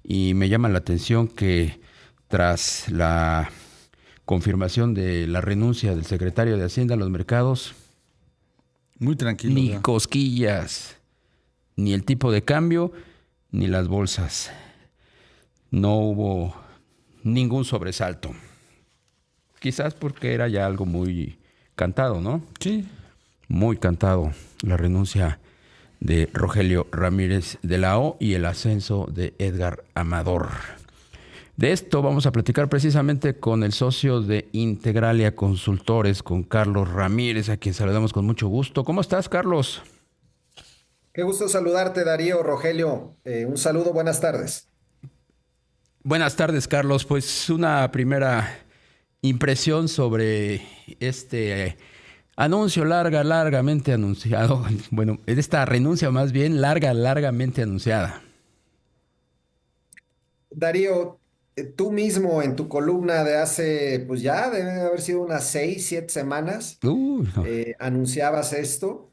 y me llama la atención que tras la confirmación de la renuncia del secretario de Hacienda a los mercados, Muy tranquilo, ni veo. cosquillas, ni el tipo de cambio, ni las bolsas. No hubo ningún sobresalto. Quizás porque era ya algo muy cantado, ¿no? Sí. Muy cantado la renuncia de Rogelio Ramírez de la O y el ascenso de Edgar Amador. De esto vamos a platicar precisamente con el socio de Integralia Consultores, con Carlos Ramírez, a quien saludamos con mucho gusto. ¿Cómo estás, Carlos? Qué gusto saludarte, Darío, Rogelio. Un saludo, buenas tardes. Buenas tardes, Carlos. Pues una primera impresión sobre este anuncio largamente anunciado. Bueno, esta renuncia más bien largamente anunciada. Darío, tú mismo en tu columna de hace, pues ya debe haber sido unas 6, 7 semanas, No. anunciabas esto.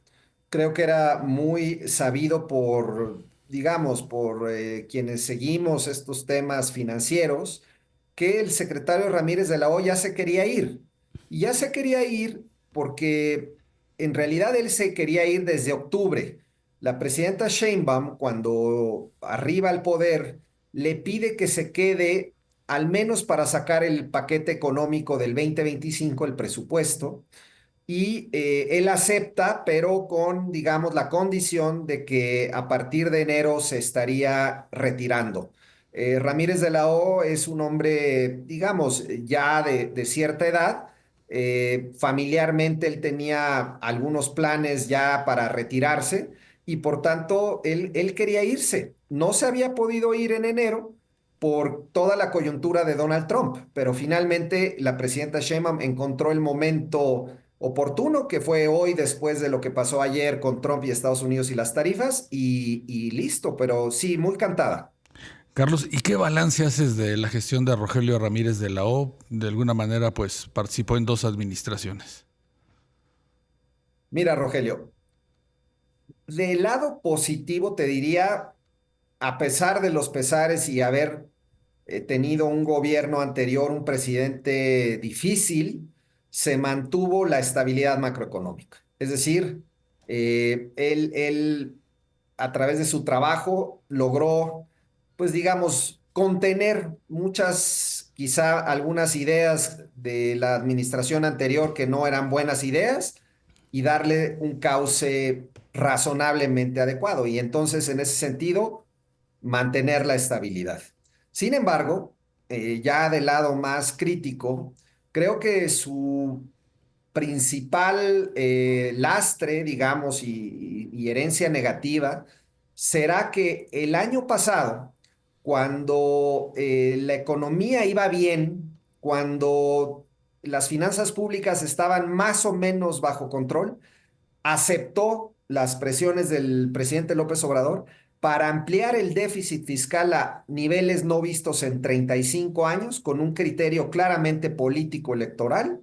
Creo que era muy sabido por, digamos, por quienes seguimos estos temas financieros, que el secretario Ramírez de la O ya se quería ir. Y ya se quería ir porque en realidad él se quería ir desde octubre. La presidenta Sheinbaum, cuando arriba al poder, le pide que se quede al menos para sacar el paquete económico del 2025, el presupuesto, y él acepta, pero con, digamos, la condición de que a partir de enero se estaría retirando. Ramírez de la O es un hombre, digamos, ya de cierta edad. Familiarmente él tenía algunos planes ya para retirarse y por tanto él quería irse. No se había podido ir en enero por toda la coyuntura de Donald Trump, pero finalmente la presidenta Sheinbaum encontró el momento oportuno, que fue hoy después de lo que pasó ayer con Trump y Estados Unidos y las tarifas, y listo, pero sí, muy cantada. Carlos, ¿y qué balance haces de la gestión de Rogelio Ramírez de la O? De alguna manera, pues participó en dos administraciones. Mira, Rogelio, del lado positivo te diría, a pesar de los pesares y haber tenido un gobierno anterior, un presidente difícil, se mantuvo la estabilidad macroeconómica. Es decir, él a través de su trabajo logró, pues digamos, contener muchas, quizá algunas ideas de la administración anterior que no eran buenas ideas y darle un cauce razonablemente adecuado. Y entonces, en ese sentido, mantener la estabilidad. Sin embargo, ya del lado más crítico, creo que su principal lastre, digamos, y herencia negativa será que el año pasado, cuando la economía iba bien, cuando las finanzas públicas estaban más o menos bajo control, aceptó las presiones del presidente López Obrador para ampliar el déficit fiscal a niveles no vistos en 35 años, con un criterio claramente político electoral,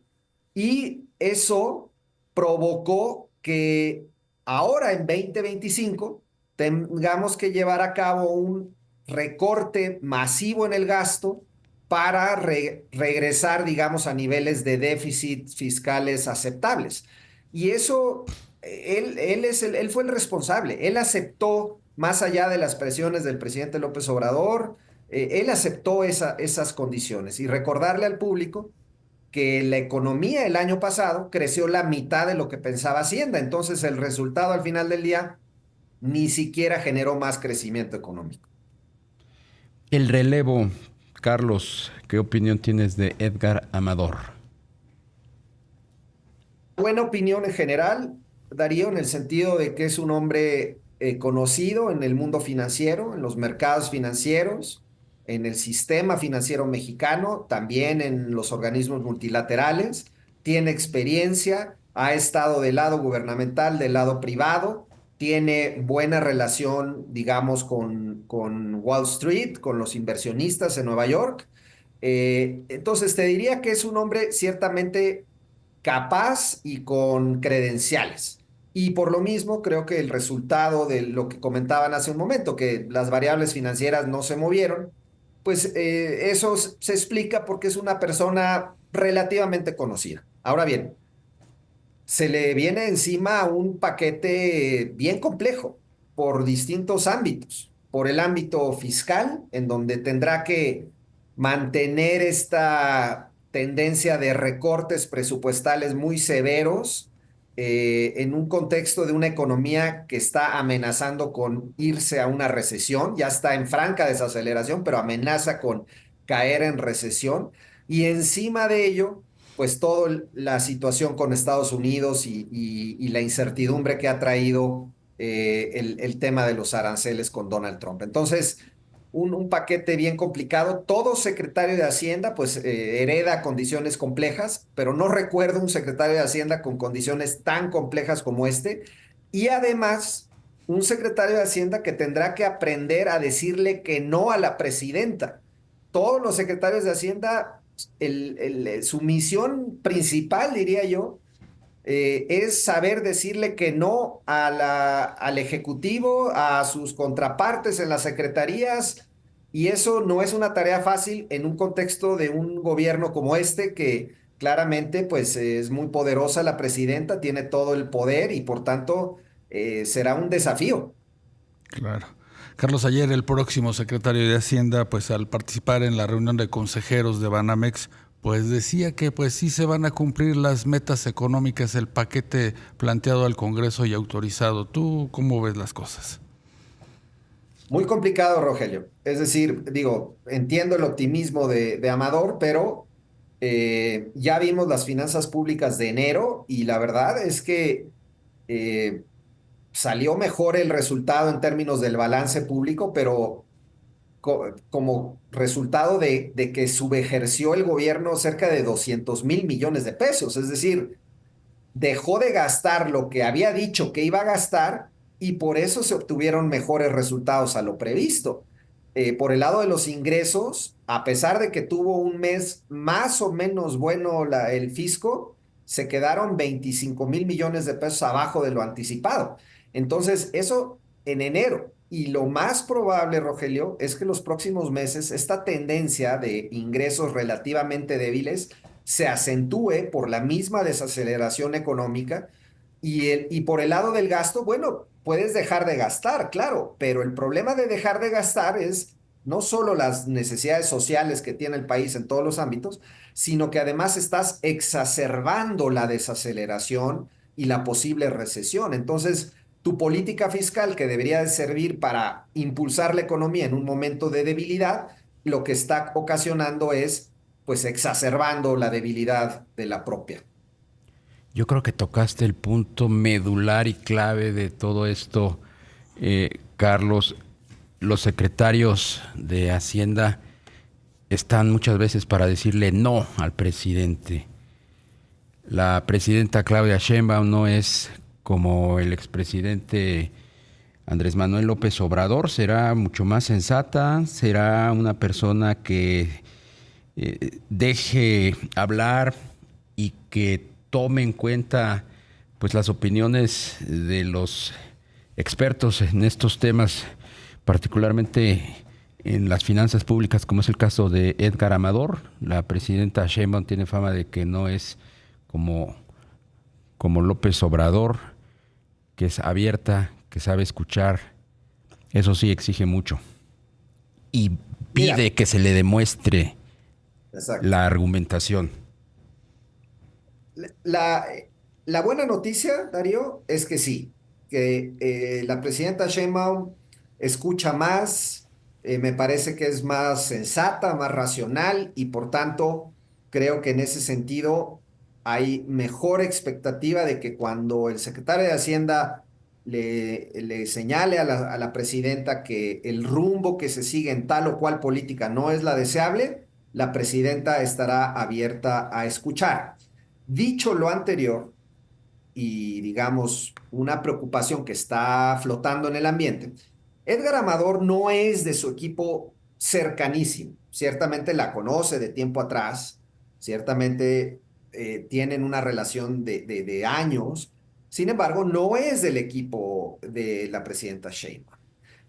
y eso provocó que ahora en 2025 tengamos que llevar a cabo un recorte masivo en el gasto para regresar, digamos, a niveles de déficit fiscales aceptables. Y eso, él fue el responsable. Él aceptó, más allá de las presiones del presidente López Obrador, él aceptó esas condiciones. Y recordarle al público que la economía el año pasado creció la mitad de lo que pensaba Hacienda. Entonces, el resultado al final del día ni siquiera generó más crecimiento económico. El relevo, Carlos, ¿qué opinión tienes de Edgar Amador? Buena opinión en general, Darío, en el sentido de que es un hombre conocido en el mundo financiero, en los mercados financieros, en el sistema financiero mexicano, también en los organismos multilaterales, tiene experiencia, ha estado del lado gubernamental, del lado privado, tiene buena relación, digamos, con Wall Street, con los inversionistas en Nueva York. Entonces, te diría que es un hombre ciertamente capaz y con credenciales. Y por lo mismo, creo que el resultado de lo que comentaban hace un momento, que las variables financieras no se movieron, pues eso se explica porque es una persona relativamente conocida. Ahora bien, se le viene encima un paquete bien complejo por distintos ámbitos. Por el ámbito fiscal, en donde tendrá que mantener esta tendencia de recortes presupuestales muy severos en un contexto de una economía que está amenazando con irse a una recesión, ya está en franca desaceleración, pero amenaza con caer en recesión. Y encima de ello pues toda la situación con Estados Unidos y la incertidumbre que ha traído el tema de los aranceles con Donald Trump. Entonces, un paquete bien complicado. Todo secretario de Hacienda, pues hereda condiciones complejas, pero no recuerdo un secretario de Hacienda con condiciones tan complejas como este. Y además, un secretario de Hacienda que tendrá que aprender a decirle que no a la presidenta. Todos los secretarios de Hacienda su misión principal, diría yo, es saber decirle que no al Ejecutivo, a sus contrapartes en las secretarías, y eso no es una tarea fácil en un contexto de un gobierno como este, que claramente pues es muy poderosa la presidenta, tiene todo el poder y por tanto será un desafío. Claro. Carlos, ayer el próximo secretario de Hacienda, pues al participar en la reunión de consejeros de Banamex, pues decía que pues sí se van a cumplir las metas económicas, el paquete planteado al Congreso y autorizado. ¿Tú cómo ves las cosas? Muy complicado, Rogelio. Es decir, digo, entiendo el optimismo de Amador, pero ya vimos las finanzas públicas de enero y la verdad es que eh, salió mejor el resultado en términos del balance público, pero como resultado de que subejerció el gobierno cerca de 200.000 millones de pesos. Es decir, dejó de gastar lo que había dicho que iba a gastar y por eso se obtuvieron mejores resultados a lo previsto. Por el lado de los ingresos, a pesar de que tuvo un mes más o menos bueno el fisco, se quedaron 25.000 millones de pesos abajo de lo anticipado. Entonces, eso en enero. Y lo más probable, Rogelio, es que los próximos meses esta tendencia de ingresos relativamente débiles se acentúe por la misma desaceleración económica y por el lado del gasto, bueno, puedes dejar de gastar, claro, pero el problema de dejar de gastar es no solo las necesidades sociales que tiene el país en todos los ámbitos, sino que además estás exacerbando la desaceleración y la posible recesión. Entonces, tu política fiscal que debería de servir para impulsar la economía en un momento de debilidad, lo que está ocasionando es pues exacerbando la debilidad de la propia. Yo creo que tocaste el punto medular y clave de todo esto, Carlos. Los secretarios de Hacienda están muchas veces para decirle no al presidente. La presidenta Claudia Sheinbaum no es como el expresidente Andrés Manuel López Obrador, será mucho más sensata, será una persona que deje hablar y que tome en cuenta pues las opiniones de los expertos en estos temas, particularmente en las finanzas públicas, como es el caso de Edgar Amador. La presidenta Sheinbaum tiene fama de que no es como, como López Obrador, que es abierta, que sabe escuchar. Eso sí exige mucho. Y Mira, pide que se le demuestre exacto. la argumentación. La, la buena noticia, Darío, es que sí, que la presidenta Sheinbaum escucha más, me parece que es más sensata, más racional y por tanto creo que en ese sentido hay mejor expectativa de que cuando el secretario de Hacienda le señale a la presidenta que el rumbo que se sigue en tal o cual política no es la deseable, la presidenta estará abierta a escuchar. Dicho lo anterior, y digamos una preocupación que está flotando en el ambiente, Edgar Amador no es de su equipo cercanísimo. Ciertamente la conoce de tiempo atrás, ciertamente tienen una relación de años, sin embargo, no es del equipo de la presidenta Sheinbaum.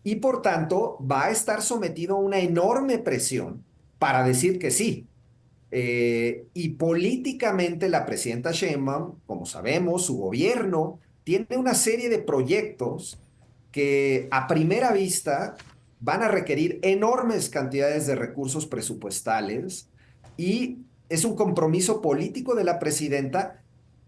y por tanto va a estar sometido a una enorme presión para decir que sí. Y políticamente la presidenta Sheinbaum, como sabemos, su gobierno tiene una serie de proyectos que a primera vista van a requerir enormes cantidades de recursos presupuestales y es un compromiso político de la presidenta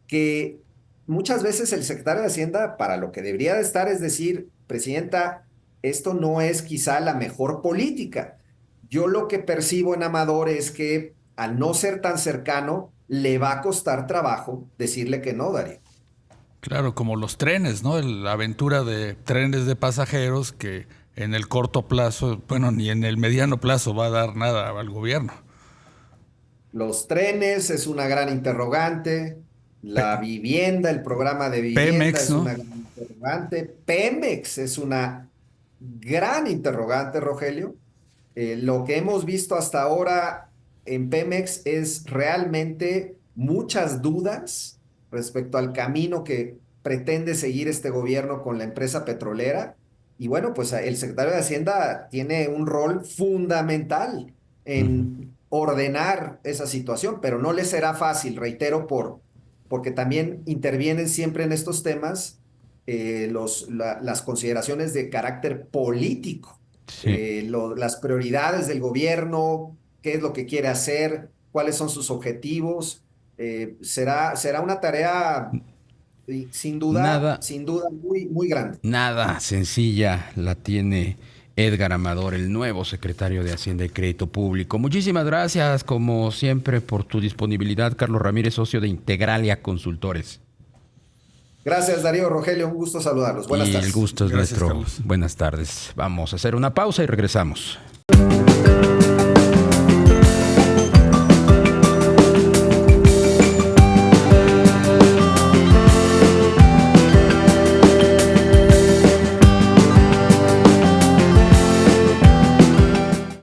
que muchas veces el secretario de Hacienda para lo que debería de estar es decir, presidenta, esto no es quizá la mejor política. Yo lo que percibo en Amador es que al no ser tan cercano, le va a costar trabajo decirle que no, Darío. Claro, como los trenes, ¿no? La aventura de trenes de pasajeros que en el corto plazo, bueno, ni en el mediano plazo va a dar nada al gobierno. Los trenes es una gran interrogante. La vivienda, el programa de vivienda Pemex, es ¿no? una gran interrogante. Pemex es una gran interrogante, Rogelio. Lo que hemos visto hasta ahora en Pemex es realmente muchas dudas respecto al camino que pretende seguir este gobierno con la empresa petrolera. Y bueno, pues el secretario de Hacienda tiene un rol fundamental en ordenar esa situación, pero no le será fácil, reitero, porque también intervienen siempre en estos temas las consideraciones de carácter político, Sí. las prioridades del gobierno, qué es lo que quiere hacer, cuáles son sus objetivos. Será una tarea Nada, sin duda muy, muy grande. nada sencilla la tiene Edgar Amador, el nuevo secretario de Hacienda y Crédito Público. Muchísimas gracias, como siempre, por tu disponibilidad, Carlos Ramírez, socio de Integralia Consultores. Gracias, Darío, Rogelio, un gusto saludarlos. Buenas Y el tardes. gusto es Gracias, nuestro. Carlos. Buenas tardes. Vamos a hacer una pausa y regresamos.